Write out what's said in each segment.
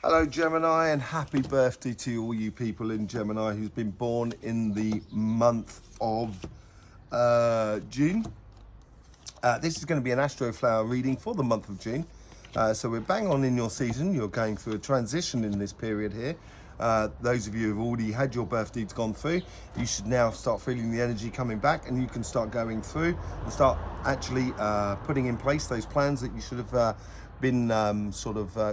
Hello Gemini, and happy birthday to all you people in Gemini who's been born in the month of June. This is going to be an Astroflower reading for the month of June. So we're bang on in your season. You're going through a transition in this period here. Those of you who've already had your birthdays gone through, you should now start feeling the energy coming back, and you can start going through and start actually putting in place those plans that you should have been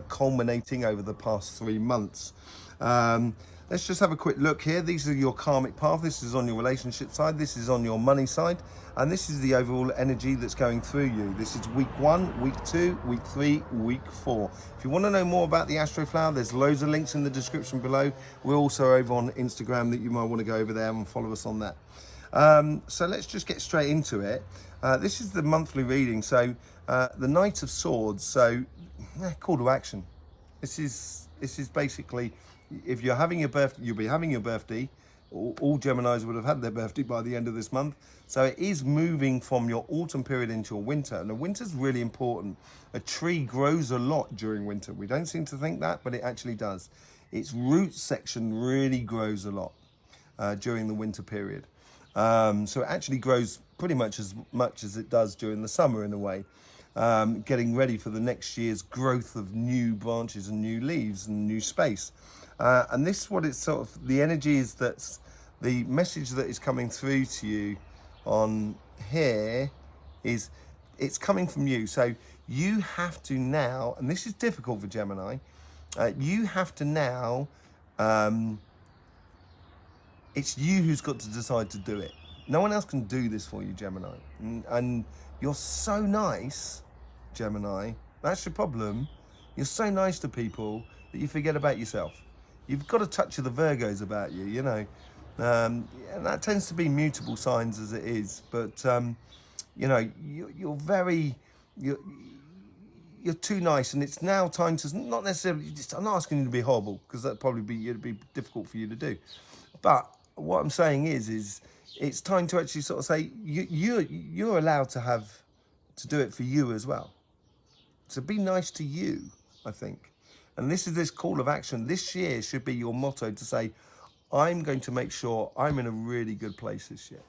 culminating over the past 3 months. Let's just have a quick look here. These are your karmic path. This is on your relationship side. This is on your money side. And this is the overall energy that's going through you. This is week 1, week 2, week 3, week 4. If you want to know more about the Astroflower, there's loads of links in the description below. We're also over on Instagram that you might want to go over there and follow us on that. So let's just get straight into it. This is the monthly reading. So the Knight of Swords. So call to action. This is basically, if you're having your birthday, you'll be having your birthday. All Geminis would have had their birthday by the end of this month. So it is moving from your autumn period into your winter. And the winter's really important. A tree grows a lot during winter. We don't seem to think that, but it actually does. Its root section really grows a lot during the winter period. So it actually grows pretty much as it does during the summer in a way. Getting ready for the next year's growth of new branches and new leaves and new space. And this is what it's sort of, the energy is, that's the message that is coming through to you on here is, it's coming from you. So you have to now, and this is difficult for Gemini, you have to now, it's you who's got to decide to do it. No one else can do this for you, Gemini. And you're so nice, Gemini. That's your problem. You're so nice to people that you forget about yourself. You've got a touch of the Virgos about you, you know. And that tends to be mutable signs as it is. But, you know, you're too nice. And it's now time to, not necessarily, I'm not asking you to be horrible, because that'd probably it'd be difficult for you to do. But what I'm saying is it's time to actually sort of say, you're allowed to do it for you as well. So be nice to you, I think. And this is this call of action. This year should be your motto to say, I'm going to make sure I'm in a really good place this year.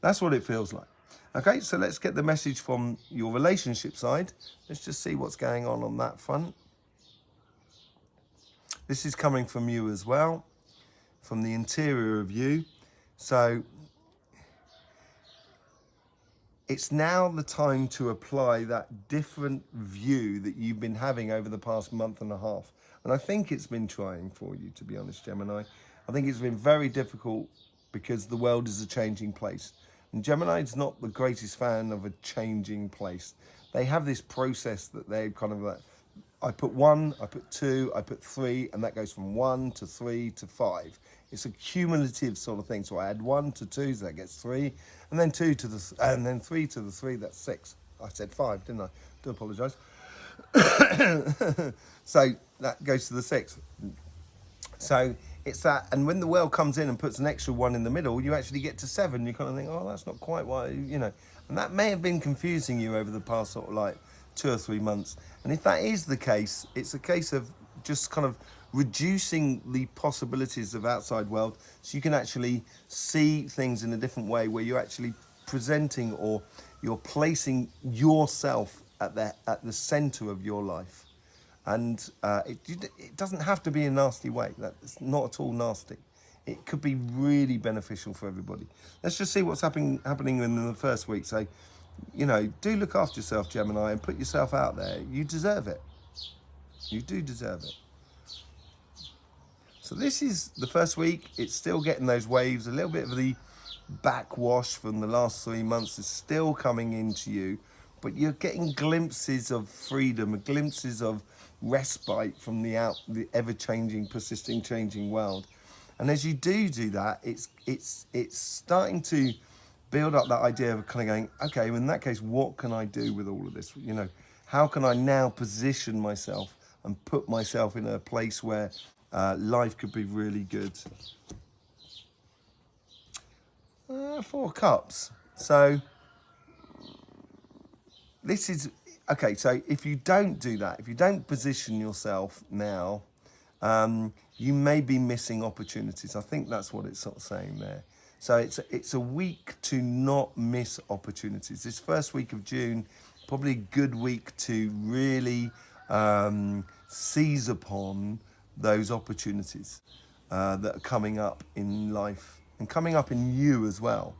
That's what it feels like. Okay, so let's get the message from your relationship side. Let's just see what's going on that front. This is coming from you as well, from the interior of you. So it's now the time to apply that different view that you've been having over the past month and a half. And I think it's been trying for you, to be honest, Gemini. I think it's been very difficult because the world is a changing place. And Gemini is not the greatest fan of a changing place. They have this process that they kind of like, I put 1, I put 2, I put 3, and that goes from 1 to 3 to 5. It's a cumulative sort of thing. So I add 1 to 2, so that gets 3, and then 2 to the, and then 3 to the 3, that's 6. I said 5, didn't I? Do apologise. So that goes to the 6. So it's that, and when the world comes in and puts an extra 1 in the middle, you actually get to 7. You kind of think, oh, that's not quite what, you know. And that may have been confusing you over the past sort of like 2 or 3 months. And if that is the case, it's a case of just kind of reducing the possibilities of outside world, so you can actually see things in a different way, where you're actually presenting, or you're placing yourself at the center of your life. And it doesn't have to be a nasty way. That's not at all nasty. It could be really beneficial for everybody. Let's just see what's happening in the first week. So, you know, do look after yourself, Gemini, and put yourself out there. You deserve it. You do deserve it. So this is the first week. It's still getting those waves. A little bit of the backwash from the last 3 months is still coming into you. But you're getting glimpses of freedom, glimpses of respite from the ever-changing, persisting, changing world. And as you do that, it's starting to build up that idea of kind of going, okay, well, in that case, what can I do with all of this? You know, how can I now position myself and put myself in a place where life could be really good? 4 cups. So this is, okay, so if you don't do that, if you don't position yourself now You may be missing opportunities. I think that's what it's sort of saying there. So it's a week to not miss opportunities. This first week of June, probably a good week to really seize upon those opportunities that are coming up in life and coming up in you as well,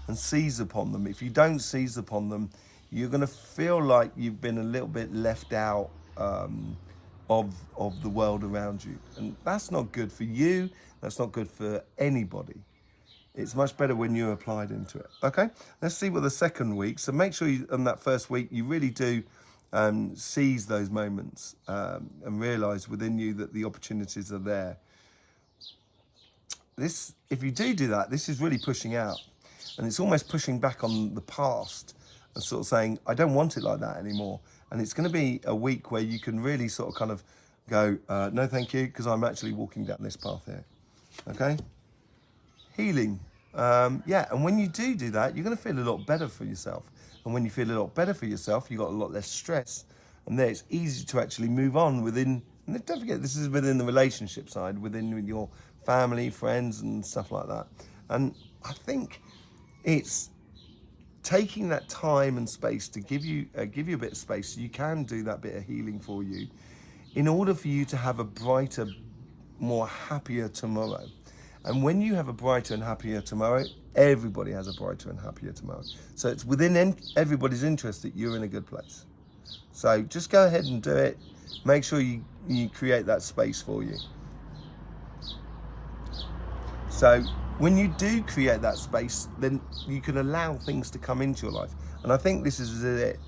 and seize upon them. If you don't seize upon them, you're going to feel like you've been a little bit left out of the world around you, and that's not good for you. That's not good for anybody. It's much better when you're applied into it. Okay, let's see what the second week. So make sure you, on that first week, you really do seize those moments and realize within you that the opportunities are there. This, if you do that, this is really pushing out, and it's almost pushing back on the past and sort of saying, I don't want it like that anymore. And it's going to be a week where you can really sort of kind of go, no, thank you, because I'm actually walking down this path here. Okay? Healing. Yeah, and when you do that, you're going to feel a lot better for yourself. And when you feel a lot better for yourself, you've got a lot less stress. And then it's easy to actually move on within, and don't forget, this is within the relationship side, within your family, friends, and stuff like that. And I think it's taking that time and space to give you a bit of space so you can do that bit of healing for you in order for you to have a brighter, more happier tomorrow. And when you have a brighter and happier tomorrow, everybody has a brighter and happier tomorrow. So it's within everybody's interest that you're in a good place. So just go ahead and do it. Make sure you create that space for you. So when you do create that space, then you can allow things to come into your life. And I think this is it.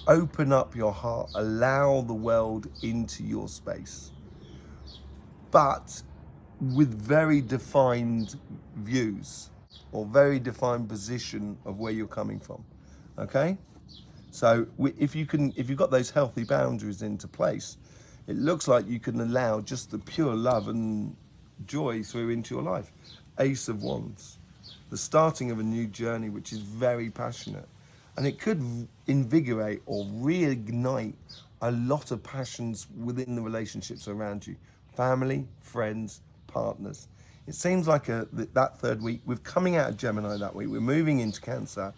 Open up your heart. Allow the world into your space. But with very defined views or very defined position of where you're coming from. Okay? So if you've got those healthy boundaries into place, it looks like you can allow just the pure love and joy through into your life. Ace of Wands, the starting of a new journey, which is very passionate, and it could invigorate or reignite a lot of passions within the relationships around you, family, friends, partners. It seems like that third week, we're coming out of Gemini that week, we're moving into Cancer,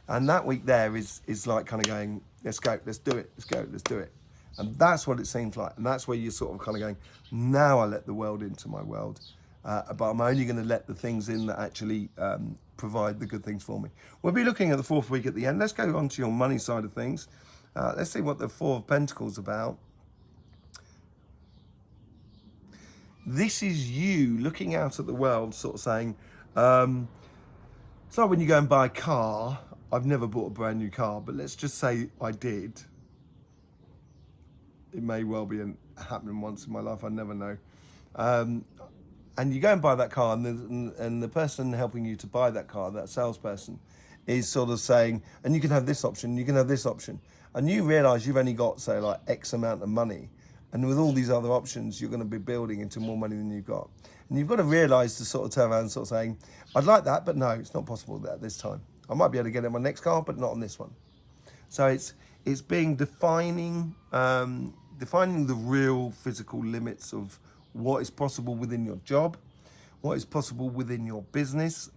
and that week there is like kind of going, let's go, let's do it, let's go, let's do it. And that's what it seems like, and that's where you're sort of kind of going, now I let the world into my world. But I'm only going to let the things in that actually provide the good things for me. We'll be looking at the fourth week at the end. Let's go on to your money side of things. Let's see what the Four of Pentacles is about. This is you looking out at the world, sort of saying, it's like when you go and buy a car. I've never bought a brand new car, but let's just say I did. It may well be happening once in my life, I never know. And you go and buy that car, and the person helping you to buy that car, that salesperson, is sort of saying, and you can have this option, you can have this option. And you realise you've only got, say, like X amount of money. And with all these other options, you're going to be building into more money than you've got. And you've got to realise to sort of turn around and sort of saying, I'd like that, but no, it's not possible at this time. I might be able to get it on my next car, but not on this one. So it's being defining the real physical limits of what is possible within your job, what is possible within your business,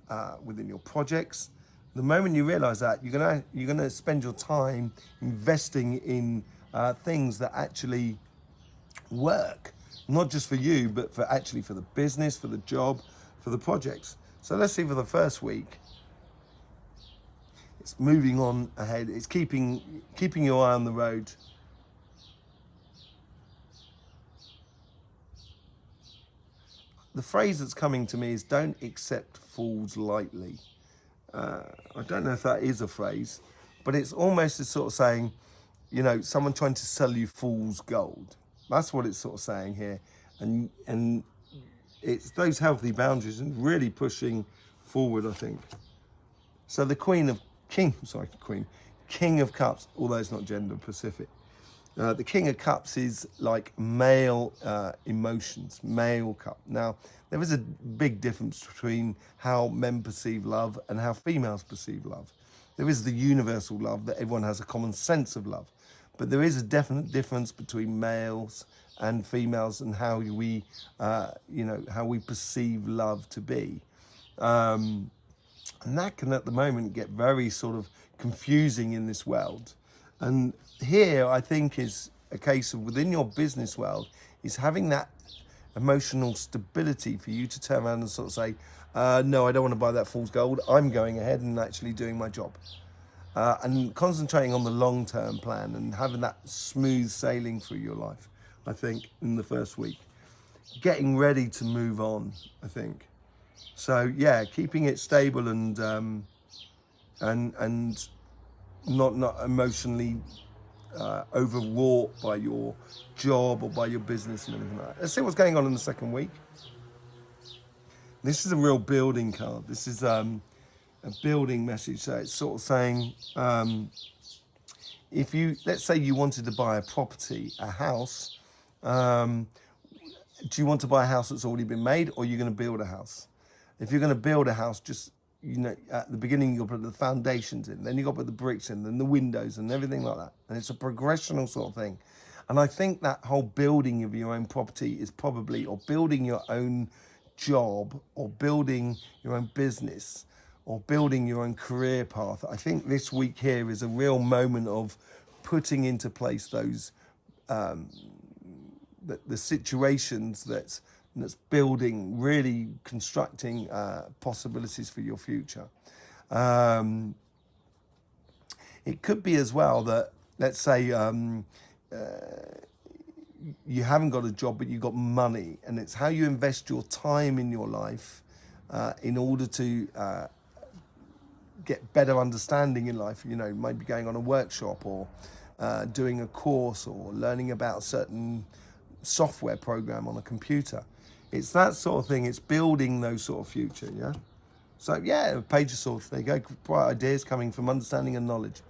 within your projects. The moment you realise that, you're gonna spend your time investing in things that actually work, not just for you, but for the business, for the job, for the projects. So let's see for the first week. It's moving on ahead. It's keeping your eye on the road. The phrase that's coming to me is don't accept fools lightly. I don't know if that is a phrase, but it's almost as sort of saying, someone trying to sell you fool's gold. That's what it's sort of saying here. And it's those healthy boundaries and really pushing forward, I think. So the King of Cups, although it's not gender specific. The King of Cups is like male emotions, male cup. Now, there is a big difference between how men perceive love and how females perceive love. There is the universal love that everyone has a common sense of love. But there is a definite difference between males and females, and how we, how we perceive love to be. And that can at the moment get very sort of confusing in this world. And here I think is a case of, within your business world, is having that emotional stability for you to turn around and sort of say, no, I don't want to buy that fool's gold. I'm going ahead and actually doing my job. And concentrating on the long-term plan and having that smooth sailing through your life, I think, in the first week. Getting ready to move on, I think. So yeah, keeping it stable and not emotionally overwrought by your job or by your business and everything like that. Let's see what's going on in the second week. This is a real building card. This is a building message. So it's sort of saying, if you, let's say you wanted to buy a property, a house, do you want to buy a house that's already been made, or are you going to build a house? If you're going to build a house, just, at the beginning, you've got to put the foundations in, then you've got to put the bricks in, then the windows and everything like that. And it's a progressional sort of thing. And I think that whole building of your own property is probably, or building your own job, or building your own business, or building your own career path. I think this week here is a real moment of putting into place those, the situations that's building, really constructing possibilities for your future. It could be as well that, let's say, you haven't got a job, but you've got money, and it's how you invest your time in your life in order to get better understanding in life. Maybe going on a workshop, or doing a course, or learning about a certain software program on a computer. It's that sort of thing. It's building those sort of future, yeah? So, yeah, Page of Swords, there you go. Bright ideas coming from understanding and knowledge.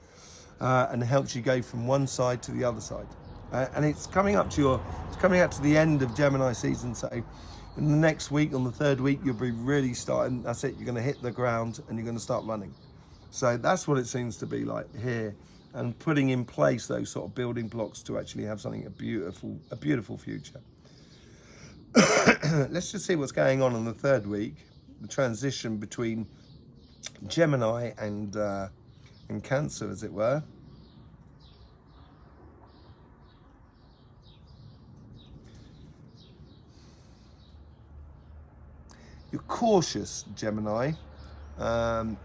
And it helps you go from one side to the other side. And it's coming up to the end of Gemini season. So in the next week, on the third week, you'll be really starting. That's it. You're going to hit the ground and you're going to start running. So that's what it seems to be like here. And putting in place those sort of building blocks to actually have something, a beautiful future. Let's just see what's going on in the third week. The transition between Gemini and Cancer, as it were. You're cautious, Gemini,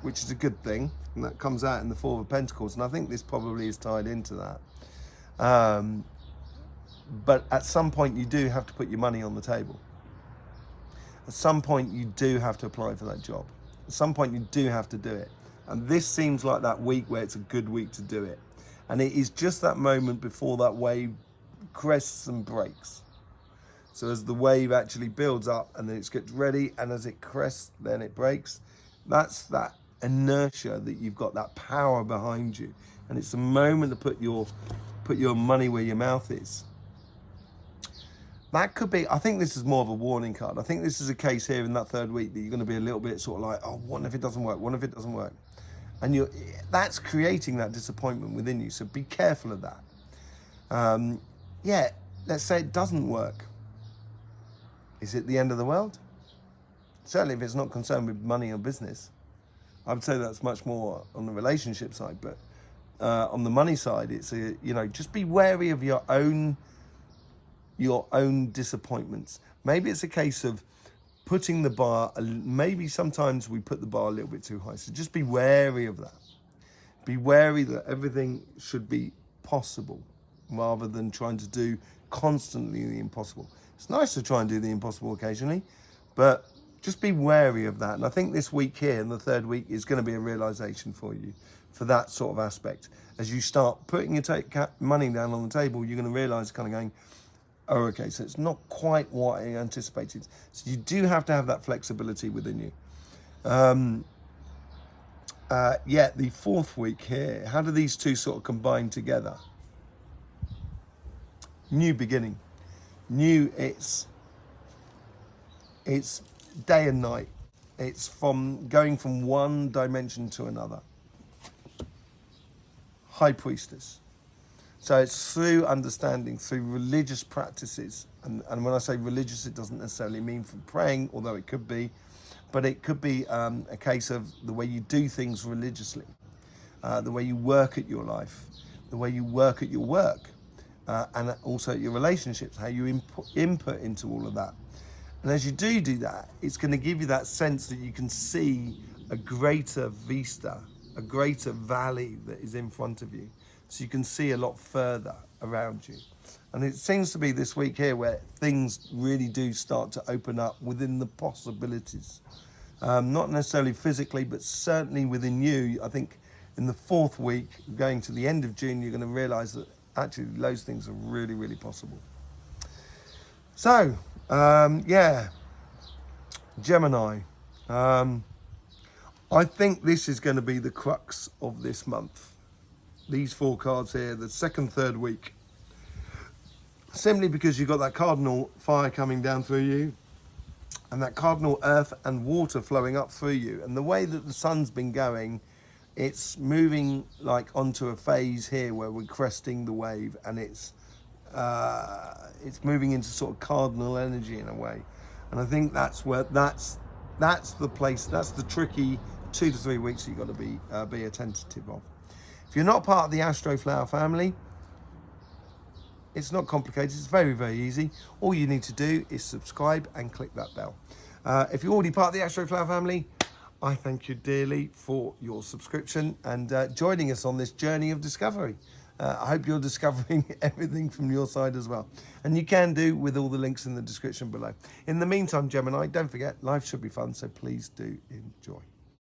which is a good thing, and that comes out in the Four of Pentacles, and I think this probably is tied into that. But at some point, you do have to put your money on the table. At some point, you do have to apply for that job. At some point, you do have to do it. And this seems like that week where it's a good week to do it. And it is just that moment before that wave crests and breaks. So as the wave actually builds up and then it gets ready, and as it crests, then it breaks. That's that inertia that you've got, that power behind you. And it's a moment to put your money where your mouth is. That could be, I think this is more of a warning card. I think this is a case here in that third week that you're going to be a little bit sort of like, oh, what if it doesn't work? What if it doesn't work? And that's creating that disappointment within you. So be careful of that. Yeah, let's say it doesn't work. Is it the end of the world? Certainly if it's not concerned with money or business. I would say that's much more on the relationship side, but on the money side, it's just be wary of your own disappointments. Maybe it's a case of putting the bar, maybe sometimes we put the bar a little bit too high. So just be wary of that. Be wary that everything should be possible rather than trying to do constantly the impossible. It's nice to try and do the impossible occasionally, but just be wary of that. And I think this week here, in the third week, is going to be a realization for you for that sort of aspect. As you start putting your money down on the table, you're going to realize kind of going, oh, okay, so it's not quite what I anticipated. So you do have to have that flexibility within you. Yeah, the fourth week here, how do these two sort of combine together? New beginning. New, it's day and night. It's from going from one dimension to another. High Priestess. So it's through understanding, through religious practices. And when I say religious, it doesn't necessarily mean from praying, although it could be. But it could be a case of the way you do things religiously, the way you work at your life, the way you work at your work, and also at your relationships, how you input into all of that. And as you do that, it's going to give you that sense that you can see a greater vista, a greater valley that is in front of you. So you can see a lot further around you. And it seems to be this week here where things really do start to open up within the possibilities. Not necessarily physically, but certainly within you. I think in the 4th week, going to the end of June, you're going to realize that actually those things are really, really possible. So, yeah, Gemini. I think this is going to be the crux of this month. These 4 cards here, the 2nd, 3rd week. Simply because you've got that cardinal fire coming down through you, and that cardinal earth and water flowing up through you. And the way that the sun's been going, it's moving like onto a phase here where we're cresting the wave, and it's moving into sort of cardinal energy in a way. And I think that's the place, that's the tricky 2 to 3 weeks you've got to be attentive of. If you're not part of the Astroflower family, it's not complicated. It's very, very easy. All you need to do is subscribe and click that bell. If you're already part of the Astroflower family, I thank you dearly for your subscription and joining us on this journey of discovery. I hope you're discovering everything from your side as well. And you can do with all the links in the description below. In the meantime, Gemini, don't forget, life should be fun, so please do enjoy.